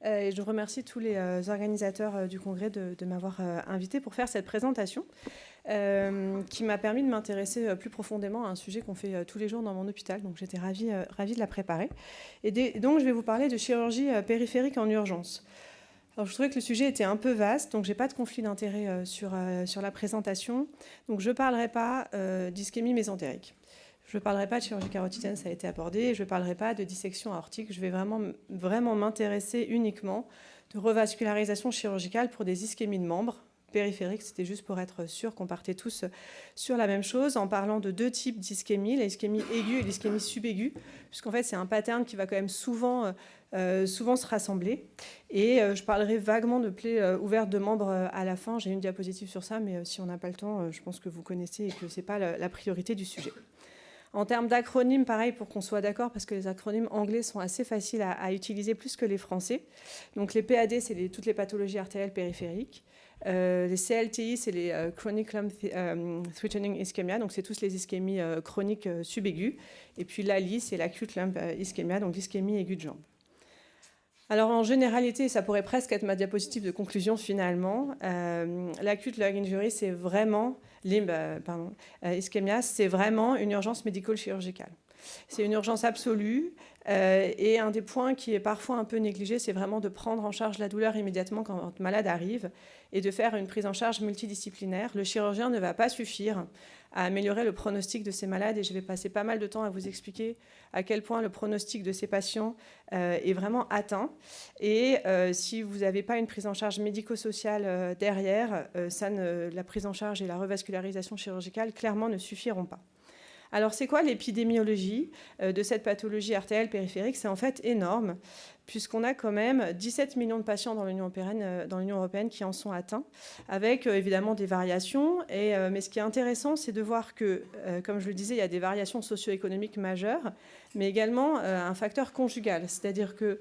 Et je remercie tous les organisateurs du congrès de m'avoir invité pour faire cette présentation qui m'a permis de m'intéresser plus profondément à un sujet qu'on fait tous les jours dans mon hôpital. Donc j'étais ravie de la préparer. Donc je vais vous parler de chirurgie périphérique en urgence. Alors, je trouvais que le sujet était un peu vaste, donc je n'ai pas de conflit d'intérêt sur la présentation. Donc je ne parlerai pas d'ischémie mésentérique. Je ne parlerai pas de chirurgie carotidienne, ça a été abordé. Je ne parlerai pas de dissection aortique. Je vais vraiment m'intéresser uniquement de revascularisation chirurgicale pour des ischémies de membres périphériques. C'était juste pour être sûr qu'on partait tous sur la même chose, en parlant de deux types d'ischémie, l'ischémie aiguë et l'ischémie subaiguë, puisqu'en fait c'est un pattern qui va quand même souvent se rassembler. Et je parlerai vaguement de plaies ouvertes de membres à la fin. J'ai une diapositive sur ça, mais si on n'a pas le temps, je pense que vous connaissez et que ce n'est pas la priorité du sujet. En termes d'acronymes, pareil, pour qu'on soit d'accord, parce que les acronymes anglais sont assez faciles à utiliser plus que les français. Donc les PAD, c'est toutes les pathologies artérielles périphériques. Les CLTI, c'est les Chronic Lump Threatening Ischemia, donc c'est tous les ischémies chroniques subaiguës. Et puis l'ALI, c'est l'Acute Lump Ischemia, donc l'ischémie aiguë de jambe. Alors en généralité, ça pourrait presque être ma diapositive de conclusion finalement. L'acute lung injury, c'est vraiment ischémia, c'est vraiment une urgence médico-chirurgicale. C'est une urgence absolue et un des points qui est parfois un peu négligé, c'est vraiment de prendre en charge la douleur immédiatement quand votre malade arrive et de faire une prise en charge multidisciplinaire. Le chirurgien ne va pas suffire à améliorer le pronostic de ces malades et je vais passer pas mal de temps à vous expliquer à quel point le pronostic de ces patients est vraiment atteint. Et si vous n'avez pas une prise en charge médico-sociale derrière, la prise en charge et la revascularisation chirurgicale clairement ne suffiront pas. Alors, c'est quoi l'épidémiologie de cette pathologie artérielle périphérique? C'est en fait énorme, puisqu'on a quand même 17 millions de patients dans l'Union européenne qui en sont atteints, avec évidemment des variations. Mais ce qui est intéressant, c'est de voir que, comme je le disais, il y a des variations socio-économiques majeures, mais également un facteur conjugal. C'est-à-dire que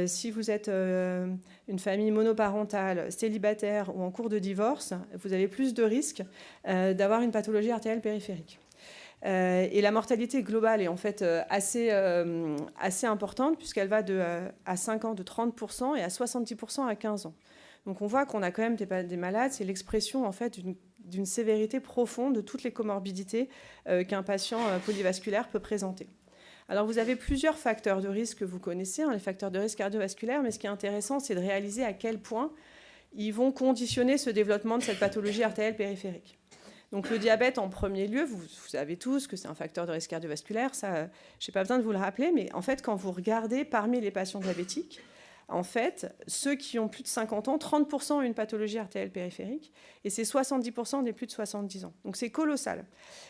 si vous êtes une famille monoparentale, célibataire ou en cours de divorce, vous avez plus de risques d'avoir une pathologie artérielle périphérique. Et la mortalité globale est en fait assez importante puisqu'elle va à 5 ans de 30% et à 70% à 15 ans. Donc on voit qu'on a quand même des malades, c'est l'expression en fait d'une sévérité profonde de toutes les comorbidités qu'un patient polyvasculaire peut présenter. Alors vous avez plusieurs facteurs de risque que vous connaissez, les facteurs de risque cardiovasculaire, mais ce qui est intéressant, c'est de réaliser à quel point ils vont conditionner ce développement de cette pathologie artérielle périphérique. Donc le diabète en premier lieu, vous savez tous que c'est un facteur de risque cardiovasculaire, ça, je n'ai pas besoin de vous le rappeler, mais en fait quand vous regardez parmi les patients diabétiques, en fait, ceux qui ont plus de 50 ans, 30% ont une pathologie artérielle périphérique et c'est 70% des plus de 70 ans. Donc c'est colossal.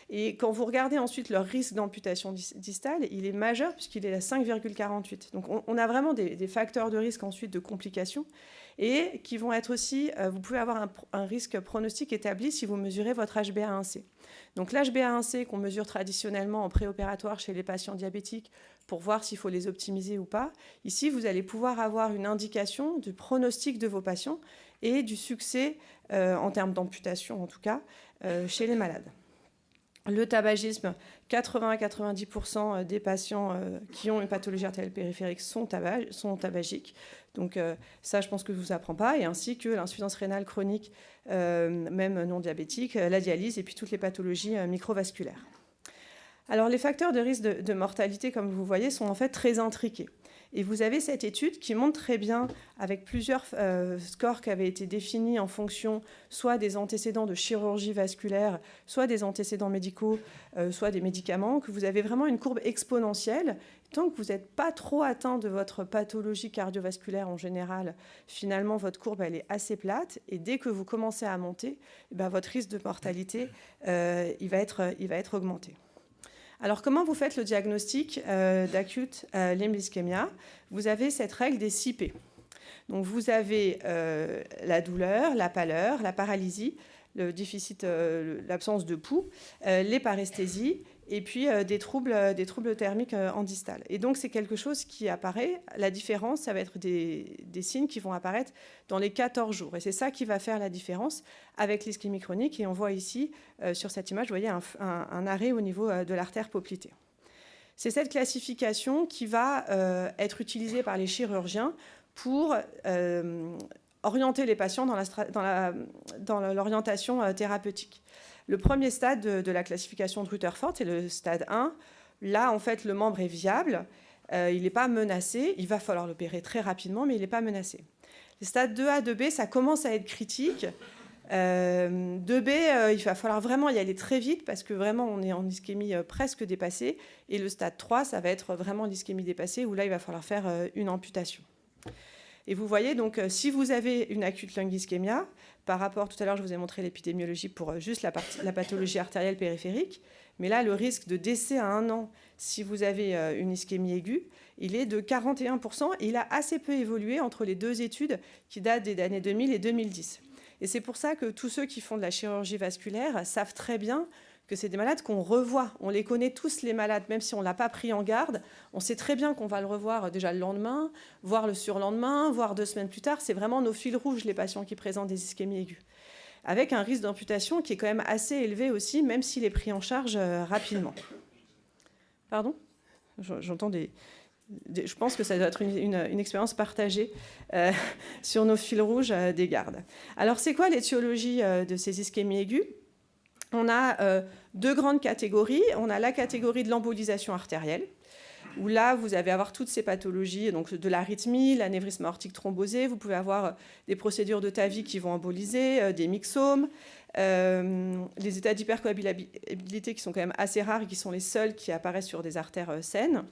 Et quand vous regardez ensuite leur risque d'amputation distale, il est majeur puisqu'il est à 5,48. Donc on a vraiment des facteurs de risque ensuite de complications et qui vont être aussi, vous pouvez avoir un risque pronostic établi si vous mesurez votre HbA1c. Donc l'HbA1c qu'on mesure traditionnellement en préopératoire chez les patients diabétiques pour voir s'il faut les optimiser ou pas, ici vous allez pouvoir avoir une indication du pronostic de vos patients et du succès en termes d'amputation en tout cas chez les malades. Le tabagisme, 80 à 90% des patients qui ont une pathologie artérielle périphérique sont tabagiques. Donc ça, je pense que je ne vous apprends pas. Et ainsi que l'insuffisance rénale chronique, même non diabétique, la dialyse et puis toutes les pathologies microvasculaires. Alors les facteurs de risque de mortalité, comme vous voyez, sont en fait très intriqués. Et vous avez cette étude qui montre très bien, avec plusieurs scores qui avaient été définis en fonction soit des antécédents de chirurgie vasculaire, soit des antécédents médicaux, soit des médicaments, que vous avez vraiment une courbe exponentielle. Tant que vous n'êtes pas trop atteint de votre pathologie cardiovasculaire en général, finalement, votre courbe, elle est assez plate. Et dès que vous commencez à monter, votre risque de mortalité, il va être augmenté. Alors, comment vous faites le diagnostic d'acute limb ischemia? Vous avez cette règle des 6 P. Donc, vous avez la douleur, la pâleur, la paralysie, le déficit, l'absence de pouls, les paresthésies et puis des troubles thermiques en distal. Et donc, c'est quelque chose qui apparaît. La différence, ça va être des signes qui vont apparaître dans les 14 jours. Et c'est ça qui va faire la différence avec l'ischémie chronique. Et on voit ici, sur cette image, vous voyez un arrêt au niveau de l'artère poplitée. C'est cette classification qui va être utilisée par les chirurgiens pour orienter les patients dans l'orientation thérapeutique. Le premier stade de la classification de Rutherford, c'est le stade 1. Là, en fait, le membre est viable, il n'est pas menacé, il va falloir l'opérer très rapidement, mais il n'est pas menacé. Les stades 2A, 2B, ça commence à être critique. 2B, il va falloir vraiment y aller très vite parce que vraiment, on est en ischémie presque dépassée. Et le stade 3, ça va être vraiment l'ischémie dépassée où là, il va falloir faire une amputation. Et vous voyez, donc, si vous avez une acute lung ischémia, par rapport, tout à l'heure, je vous ai montré l'épidémiologie pour juste la pathologie artérielle périphérique, mais là, le risque de décès à 1 an, si vous avez une ischémie aiguë, il est de 41%. Et il a assez peu évolué entre les deux études qui datent des années 2000 et 2010. Et c'est pour ça que tous ceux qui font de la chirurgie vasculaire savent très bien que c'est des malades qu'on revoit. On les connaît tous, les malades, même si on ne l'a pas pris en garde. On sait très bien qu'on va le revoir déjà le lendemain, voire le surlendemain, voire 2 semaines plus tard. C'est vraiment nos fils rouges, les patients qui présentent des ischémies aiguës. Avec un risque d'amputation qui est quand même assez élevé aussi, même s'il est pris en charge rapidement. Pardon ? J'entends je pense que ça doit être une expérience partagée sur nos fils rouges des gardes. Alors, c'est quoi l'étiologie de ces ischémies aiguës ? On a 2 grandes catégories. On a la catégorie de l'embolisation artérielle, où là, vous allez avoir toutes ces pathologies, donc de l'arythmie, l'anévrisme aortique thrombosé. Vous pouvez avoir des procédures de TAVI qui vont emboliser, des myxomes, les états d'hypercoagulabilité qui sont quand même assez rares et qui sont les seuls qui apparaissent sur des artères saines.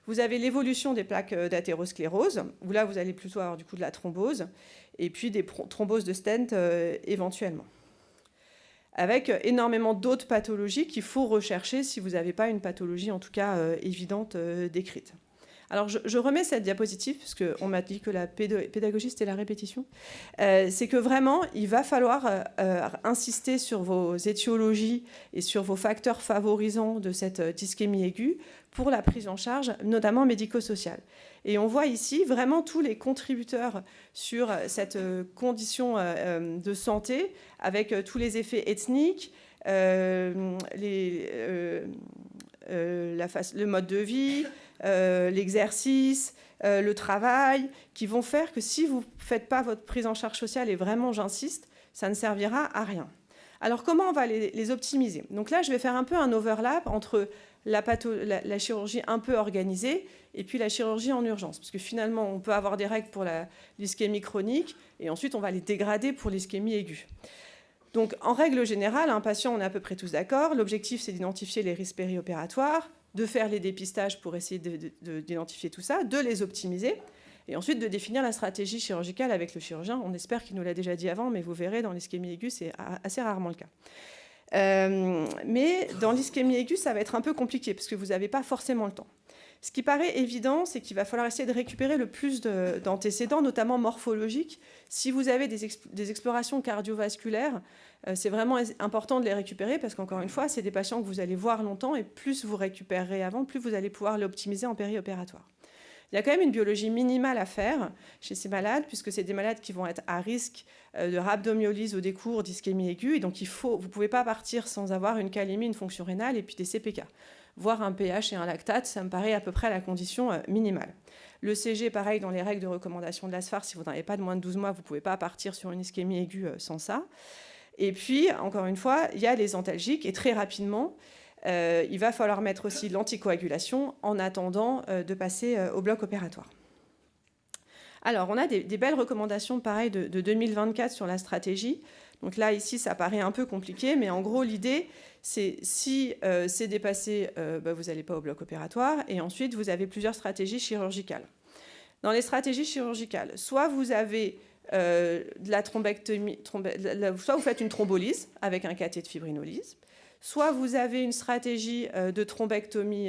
Vous avez l'évolution des plaques d'athérosclérose, où là, vous allez plutôt avoir du coup de la thrombose, et puis des thromboses de stent éventuellement. Avec énormément d'autres pathologies qu'il faut rechercher si vous n'avez pas une pathologie, en tout cas évidente, décrite. Alors, je remets cette diapositive, parce qu'on m'a dit que la pédagogie, c'était la répétition. C'est que vraiment, il va falloir insister sur vos étiologies et sur vos facteurs favorisants de cette ischémie aiguë pour la prise en charge, notamment médico-sociale. Et on voit ici vraiment tous les contributeurs sur cette condition de santé, avec tous les effets ethniques, le mode de vie, l'exercice, le travail, qui vont faire que si vous ne faites pas votre prise en charge sociale, et vraiment j'insiste, ça ne servira à rien. Alors comment on va les optimiser ? Donc là, je vais faire un peu un overlap entre la chirurgie un peu organisée et puis la chirurgie en urgence. Parce que finalement, on peut avoir des règles pour l'ischémie chronique et ensuite on va les dégrader pour l'ischémie aiguë. Donc en règle générale, un patient, on est à peu près tous d'accord, l'objectif c'est d'identifier les risques périopératoires, de faire les dépistages pour essayer d'identifier tout ça, de les optimiser et ensuite de définir la stratégie chirurgicale avec le chirurgien. On espère qu'il nous l'a déjà dit avant, mais vous verrez, dans l'ischémie aiguë, c'est assez rarement le cas. Mais dans l'ischémie aiguë, ça va être un peu compliqué parce que vous n'avez pas forcément le temps. Ce qui paraît évident, c'est qu'il va falloir essayer de récupérer le plus d'antécédents, notamment morphologiques. Si vous avez des explorations cardiovasculaires, c'est vraiment important de les récupérer parce qu'encore une fois, c'est des patients que vous allez voir longtemps et plus vous récupérerez avant, plus vous allez pouvoir l'optimiser en périopératoire. Il y a quand même une biologie minimale à faire chez ces malades, puisque c'est des malades qui vont être à risque de rhabdomyolyse au décours d'ischémie aiguë. Et donc, vous ne pouvez pas partir sans avoir une calémie, une fonction rénale et puis des CPK. Voire un pH et un lactate, ça me paraît à peu près la condition minimale. Le CG, pareil, dans les règles de recommandation de l'ASFAR, si vous n'avez pas de moins de 12 mois, vous ne pouvez pas partir sur une ischémie aiguë sans ça. Et puis, encore une fois, il y a les antalgiques. Et très rapidement, il va falloir mettre aussi l'anticoagulation en attendant de passer au bloc opératoire. Alors, on a des belles recommandations, pareil, de 2024 sur la stratégie. Donc là, ici, ça paraît un peu compliqué, mais en gros, l'idée, c'est si c'est dépassé, vous n'allez pas au bloc opératoire, et ensuite, vous avez plusieurs stratégies chirurgicales. Dans les stratégies chirurgicales, soit vous avez de la thrombectomie, soit vous faites une thrombolyse avec un cathé de fibrinolyse, soit vous avez une stratégie de thrombectomie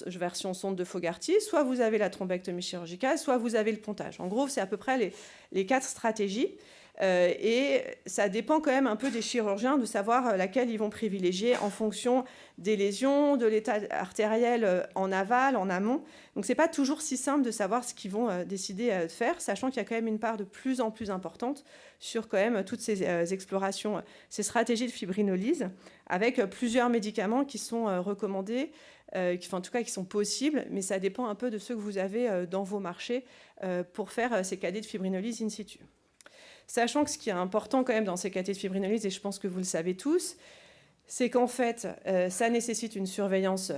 version sonde de Fogarty, soit vous avez la thrombectomie chirurgicale, soit vous avez le pontage. En gros, c'est à peu près les 4 stratégies. Et ça dépend quand même un peu des chirurgiens de savoir laquelle ils vont privilégier en fonction des lésions, de l'état artériel en aval, en amont. Donc, ce n'est pas toujours si simple de savoir ce qu'ils vont décider de faire, sachant qu'il y a quand même une part de plus en plus importante sur quand même toutes ces explorations, ces stratégies de fibrinolyse, avec plusieurs médicaments qui sont recommandés en tout cas qui sont possibles, mais ça dépend un peu de ceux que vous avez dans vos marchés pour faire ces KT de fibrinolyse in situ. Sachant que ce qui est important quand même dans ces KT de fibrinolyse, et je pense que vous le savez tous, c'est qu'en fait, ça nécessite une surveillance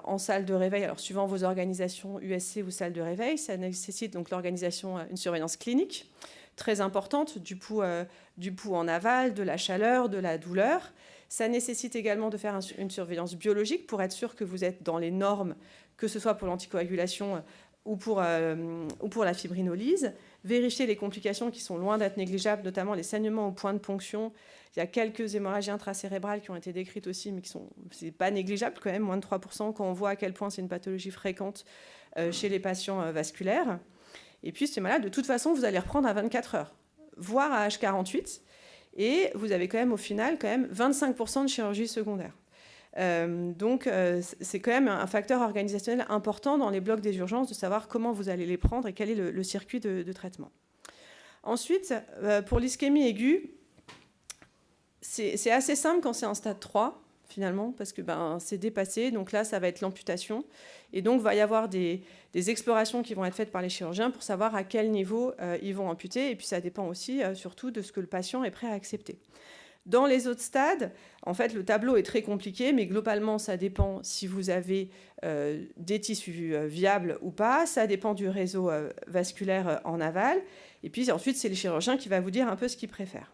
en salle de réveil. Alors, suivant vos organisations USC ou salle de réveil, ça nécessite donc l'organisation, une surveillance clinique très importante du pouls en aval, de la chaleur, de la douleur. Ça nécessite également de faire une surveillance biologique pour être sûr que vous êtes dans les normes, que ce soit pour l'anticoagulation ou pour la fibrinolyse. Vérifier les complications qui sont loin d'être négligeables, notamment les saignements au point de ponction. Il y a quelques hémorragies intracérébrales qui ont été décrites aussi, mais c'est pas négligeable quand même, moins de 3%, quand on voit à quel point c'est une pathologie fréquente chez les patients vasculaires. Et puis, ces malades, de toute façon, vous allez reprendre à 24 heures, voire à H48. Et vous avez quand même, au final, 25% de chirurgie secondaire. Donc, c'est quand même un facteur organisationnel important dans les blocs des urgences de savoir comment vous allez les prendre et quel est le circuit de traitement. Ensuite, pour l'ischémie aiguë, c'est assez simple quand c'est en stade 3, finalement, parce que c'est dépassé. Donc là, ça va être l'amputation. Et donc, il va y avoir des explorations qui vont être faites par les chirurgiens pour savoir à quel niveau ils vont amputer. Et puis, ça dépend aussi, surtout, de ce que le patient est prêt à accepter. Dans les autres stades, en fait, le tableau est très compliqué, mais globalement, ça dépend si vous avez des tissus viables ou pas. Ça dépend du réseau vasculaire en aval. Et puis ensuite, c'est le chirurgien qui va vous dire un peu ce qu'il préfère.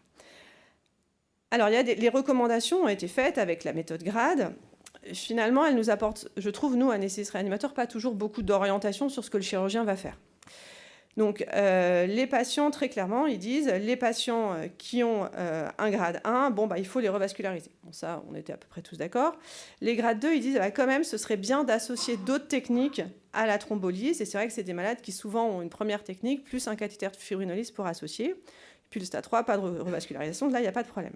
Alors, les recommandations ont été faites avec la méthode GRADE. Finalement, elles nous apportent, je trouve, nous, anesthésistes réanimateurs, pas toujours beaucoup d'orientation sur ce que le chirurgien va faire. Donc, les patients, très clairement, ils disent, les patients qui ont un grade 1, il faut les revasculariser. Bon, ça, on était à peu près tous d'accord. Les grades 2, ils disent, quand même, ce serait bien d'associer d'autres techniques à la thrombolyse. Et c'est vrai que c'est des malades qui, souvent, ont une première technique, plus un cathéter de fibrinolyse pour associer. Puis le stade 3, pas de revascularisation, là, il n'y a pas de problème.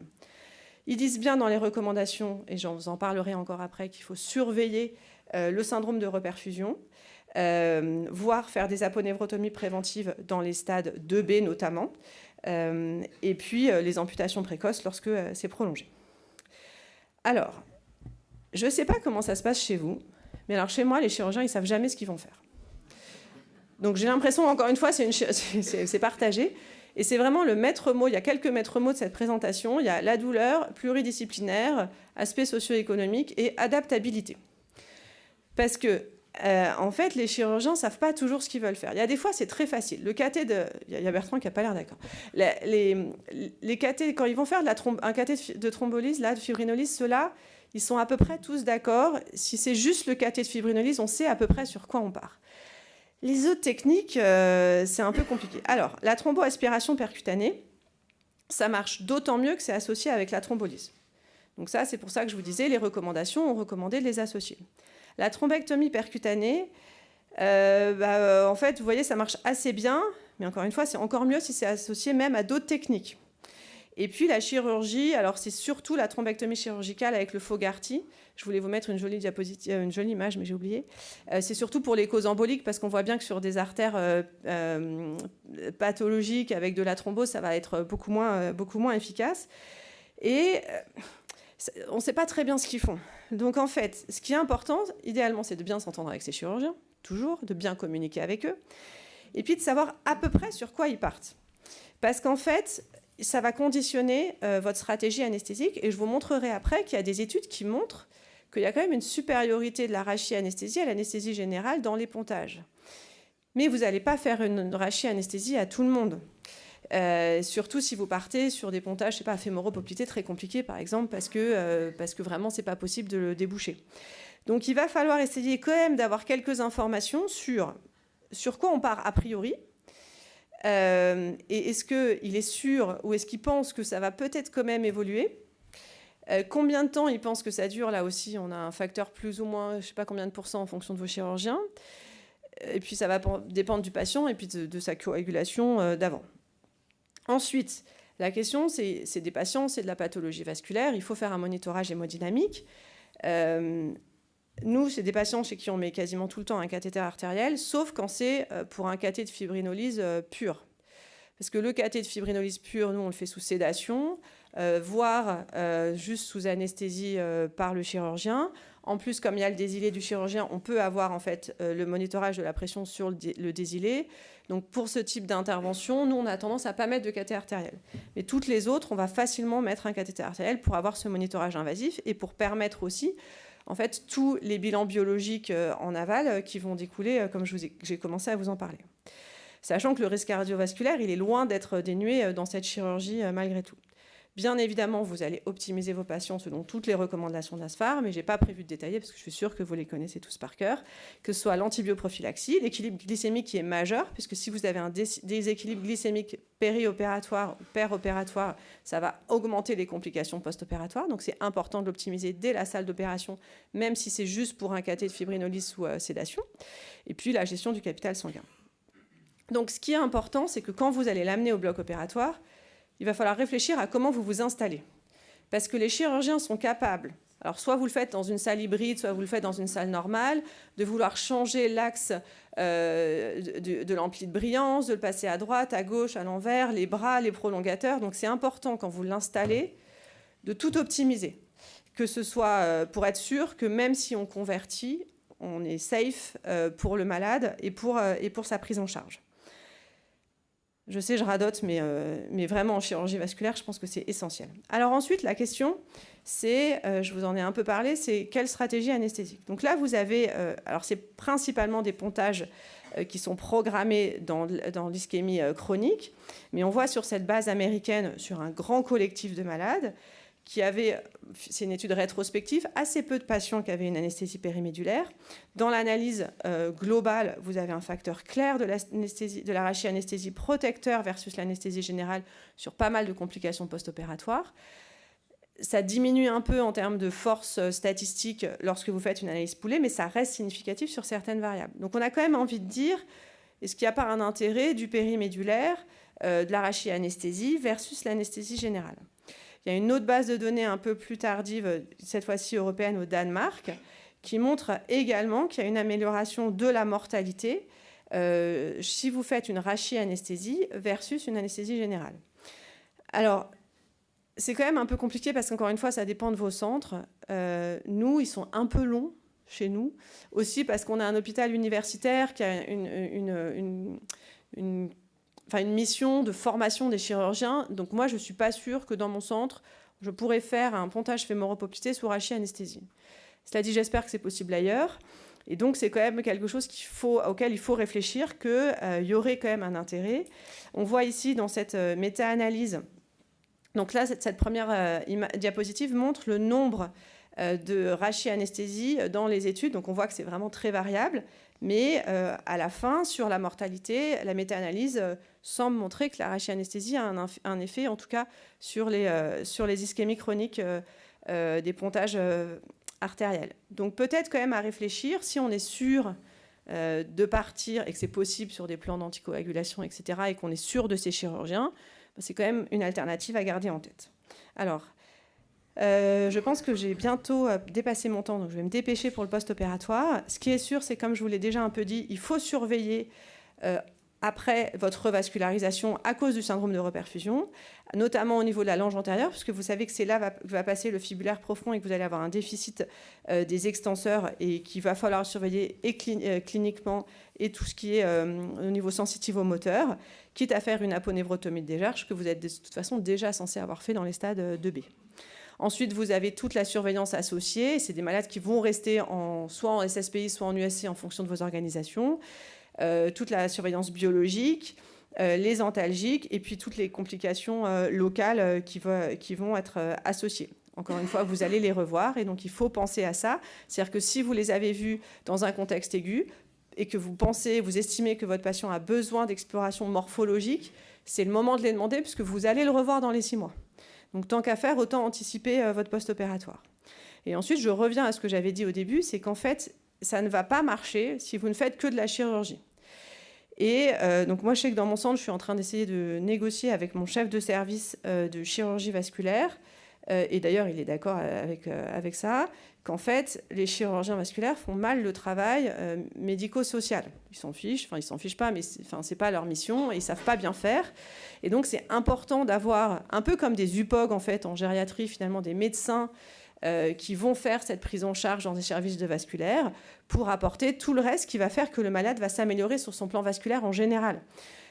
Ils disent bien dans les recommandations, et j'en vous en parlerai encore après, qu'il faut surveiller le syndrome de reperfusion, voire faire des aponevrotomies préventives dans les stades 2B notamment, et puis les amputations précoces lorsque c'est prolongé. Alors, je ne sais pas comment ça se passe chez vous, mais alors chez moi, les chirurgiens, ils ne savent jamais ce qu'ils vont faire. Donc j'ai l'impression, encore une fois, c'est partagé. Et c'est vraiment le maître mot, il y a quelques maîtres mots de cette présentation. Il y a la douleur, pluridisciplinaire, aspect socio-économique et adaptabilité. Parce que, en fait, les chirurgiens ne savent pas toujours ce qu'ils veulent faire. Il y a des fois, c'est très facile. Le cathé il y a Bertrand qui n'a pas l'air d'accord. Les cathés, quand ils vont faire un cathé de thrombolyse, là, de fibrinolyse, ceux-là, ils sont à peu près tous d'accord. Si c'est juste le cathé de fibrinolyse, on sait à peu près sur quoi on part. Les autres techniques, c'est un peu compliqué. Alors, la thromboaspiration percutanée, ça marche d'autant mieux que c'est associé avec la thrombolyse. Donc ça, c'est pour ça que je vous disais, les recommandations ont recommandé de les associer. La thrombectomie percutanée, en fait, vous voyez, ça marche assez bien, mais encore une fois, c'est encore mieux si c'est associé même à d'autres techniques. Et puis la chirurgie, alors c'est surtout la thrombectomie chirurgicale avec le Fogarty. Je voulais vous mettre une jolie diapositive, une jolie image, mais j'ai oublié. C'est surtout pour les causes emboliques, parce qu'on voit bien que sur des artères pathologiques avec de la thrombose, ça va être beaucoup moins efficace. Et on ne sait pas très bien ce qu'ils font. Donc en fait, ce qui est important, idéalement, c'est de bien s'entendre avec ces chirurgiens, toujours, de bien communiquer avec eux, et puis de savoir à peu près sur quoi ils partent. Parce qu'en fait, ça va conditionner votre stratégie anesthésique, et je vous montrerai après qu'il y a des études qui montrent qu'il y a quand même une supériorité de la rachis-anesthésie à l'anesthésie générale dans les pontages. Mais vous n'allez pas faire une rachis-anesthésie à tout le monde. Surtout si vous partez sur des pontages, je sais pas, fémoro-poplité très compliqués, par exemple, parce que vraiment, c'est pas possible de le déboucher. Donc, il va falloir essayer quand même d'avoir quelques informations sur quoi on part a priori, et est-ce qu'il est sûr ou est-ce qu'il pense que ça va peut-être quand même évoluer. Combien de temps il pense que ça dure? Là aussi, on a un facteur plus ou moins, je ne sais pas combien de pourcents en fonction de vos chirurgiens. Et puis, ça va dépendre du patient et puis de sa coagulation d'avant. Ensuite, la question, c'est des patients, c'est de la pathologie vasculaire. Il faut faire un monitorage hémodynamique. Nous, c'est des patients chez qui on met quasiment tout le temps un cathéter artériel, sauf quand c'est pour un cathé de fibrinolyse pur. Parce que le cathé de fibrinolyse pur, nous, on le fait sous sédation, voire juste sous anesthésie par le chirurgien. En plus, comme il y a le désilé du chirurgien, on peut avoir en fait le monitorage de la pression sur le désilé. Donc pour ce type d'intervention, nous, on a tendance à ne pas mettre de cathéter artériel. Mais toutes les autres, on va facilement mettre un cathéter artériel pour avoir ce monitorage invasif et pour permettre aussi en fait tous les bilans biologiques en aval qui vont découler, comme j'ai commencé à vous en parler. Sachant que le risque cardiovasculaire, il est loin d'être dénué dans cette chirurgie malgré tout. Bien évidemment, vous allez optimiser vos patients selon toutes les recommandations d'ASFAR, mais je n'ai pas prévu de détailler parce que je suis sûre que vous les connaissez tous par cœur, que ce soit l'antibioprophylaxie, l'équilibre glycémique qui est majeur, puisque si vous avez un déséquilibre glycémique périopératoire ou péropératoire, ça va augmenter les complications post-opératoires. Donc c'est important de l'optimiser dès la salle d'opération, même si c'est juste pour un cathé de fibrinolyse ou sédation. Et puis la gestion du capital sanguin. Donc ce qui est important, c'est que quand vous allez l'amener au bloc opératoire, il va falloir réfléchir à comment vous vous installez. Parce que les chirurgiens sont capables, alors soit vous le faites dans une salle hybride, soit vous le faites dans une salle normale, de vouloir changer l'axe de l'ampli de brillance, de le passer à droite, à gauche, à l'envers, les bras, les prolongateurs. Donc c'est important quand vous l'installez de tout optimiser. Que ce soit pour être sûr que même si on convertit, on est safe pour le malade et pour sa prise en charge. Je sais, je radote, mais vraiment en chirurgie vasculaire, je pense que c'est essentiel. Alors ensuite, la question, c'est, je vous en ai un peu parlé, c'est quelle stratégie anesthésique. Donc là, vous avez, alors c'est principalement des pontages qui sont programmés dans l'ischémie chronique, mais on voit sur cette base américaine, sur un grand collectif de malades, qui avait, c'est une étude rétrospective, assez peu de patients qui avaient une anesthésie périmédulaire. Dans l'analyse globale, vous avez un facteur clair de la rachianesthésie protecteur versus l'anesthésie générale sur pas mal de complications post-opératoires. Ça diminue un peu en termes de force statistique lorsque vous faites une analyse poolée, mais ça reste significatif sur certaines variables. Donc on a quand même envie de dire, est-ce qu'il n'y a pas un intérêt du périmédulaire, de la rachianesthésie versus l'anesthésie générale ? Il y a une autre base de données un peu plus tardive, cette fois-ci européenne au Danemark, qui montre également qu'il y a une amélioration de la mortalité si vous faites une rachianesthésie versus une anesthésie générale. Alors, c'est quand même un peu compliqué parce qu'encore une fois, ça dépend de vos centres. Nous, ils sont un peu longs chez nous, aussi parce qu'on a un hôpital universitaire qui a une mission de formation des chirurgiens. Donc moi, je ne suis pas sûre que dans mon centre, je pourrais faire un pontage fémoro-poplité sous rachianesthésie. Cela dit, j'espère que c'est possible ailleurs. Et donc, c'est quand même quelque chose auquel il faut réfléchir, qu'il y aurait quand même un intérêt. On voit ici, dans cette méta-analyse, donc là, cette première diapositive montre le nombre de rachianesthésie dans les études. Donc on voit que c'est vraiment très variable. Mais à la fin, sur la mortalité, la méta-analyse semble montrer que la rachianesthésie a un effet, en tout cas, sur les ischémies chroniques des pontages artériels. Donc peut-être quand même à réfléchir, si on est sûr de partir et que c'est possible sur des plans d'anticoagulation, etc., et qu'on est sûr de ces chirurgiens, c'est quand même une alternative à garder en tête. Alors, je pense que j'ai bientôt dépassé mon temps, donc je vais me dépêcher pour le post-opératoire. Ce qui est sûr, c'est comme je vous l'ai déjà un peu dit, il faut surveiller après votre revascularisation à cause du syndrome de reperfusion, notamment au niveau de la lange antérieure, puisque vous savez que c'est là que va passer le fibulaire profond et que vous allez avoir un déficit des extenseurs et qu'il va falloir surveiller et cliniquement et tout ce qui est au niveau sensitivo-moteur, quitte à faire une aponevrotomie de décharge que vous êtes de toute façon déjà censé avoir fait dans les stades 2B. Ensuite, vous avez toute la surveillance associée. C'est des malades qui vont rester soit en SSPI, soit en USC en fonction de vos organisations. Toute la surveillance biologique, les antalgiques et puis toutes les complications locales qui vont être associées. Encore une fois, vous allez les revoir et donc il faut penser à ça. C'est-à-dire que si vous les avez vus dans un contexte aigu et que vous estimez que votre patient a besoin d'exploration morphologique, c'est le moment de les demander puisque vous allez le revoir dans les 6 mois. Donc, tant qu'à faire, autant anticiper votre post-opératoire. Et ensuite, je reviens à ce que j'avais dit au début, c'est qu'en fait, ça ne va pas marcher si vous ne faites que de la chirurgie. Et donc, moi, je sais que dans mon centre, je suis en train d'essayer de négocier avec mon chef de service de chirurgie vasculaire, et d'ailleurs, il est d'accord avec ça, qu'en fait, les chirurgiens vasculaires font mal le travail médico-social. Ils s'en fichent, enfin, ils s'en fichent pas, mais c'est pas leur mission, et ils savent pas bien faire. Et donc, c'est important d'avoir, un peu comme des UPOG, en fait, en gériatrie, finalement, des médecins qui vont faire cette prise en charge dans des services de vasculaire pour apporter tout le reste qui va faire que le malade va s'améliorer sur son plan vasculaire en général.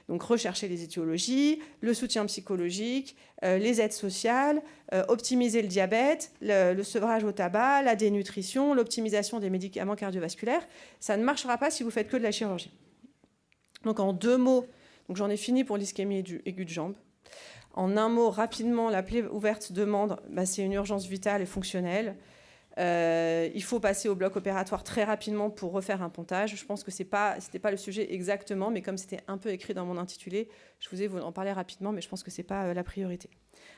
Donc rechercher les étiologies, le soutien psychologique, les aides sociales, optimiser le diabète, le sevrage au tabac, la dénutrition, l'optimisation des médicaments cardiovasculaires. Ça ne marchera pas si vous faites que de la chirurgie. Donc en 2 mots, donc j'en ai fini pour l'ischémie aiguë de jambe. En un mot, rapidement, la plaie ouverte demande, c'est une urgence vitale et fonctionnelle. Il faut passer au bloc opératoire très rapidement pour refaire un pontage. Je pense que ce n'était pas le sujet exactement, mais comme c'était un peu écrit dans mon intitulé, je vous ai en parler rapidement, mais je pense que ce n'est pas la priorité.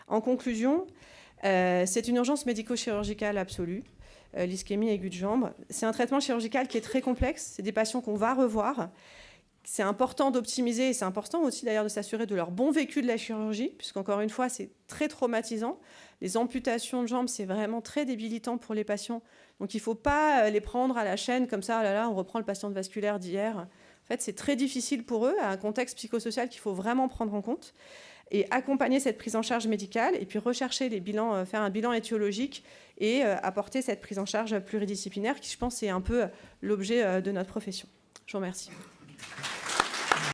En conclusion, c'est une urgence médico-chirurgicale absolue, l'ischémie aiguë de jambe. C'est un traitement chirurgical qui est très complexe. C'est des patients qu'on va revoir. C'est important d'optimiser, et c'est important aussi d'ailleurs de s'assurer de leur bon vécu de la chirurgie, puisqu'encore une fois, c'est très traumatisant. Les amputations de jambes, c'est vraiment très débilitant pour les patients. Donc il ne faut pas les prendre à la chaîne comme ça, oh là là, on reprend le patient vasculaire d'hier. En fait, c'est très difficile pour eux, à un contexte psychosocial qu'il faut vraiment prendre en compte, et accompagner cette prise en charge médicale, et puis rechercher les bilans, faire un bilan étiologique, et apporter cette prise en charge pluridisciplinaire, qui je pense est un peu l'objet de notre profession. Je vous remercie.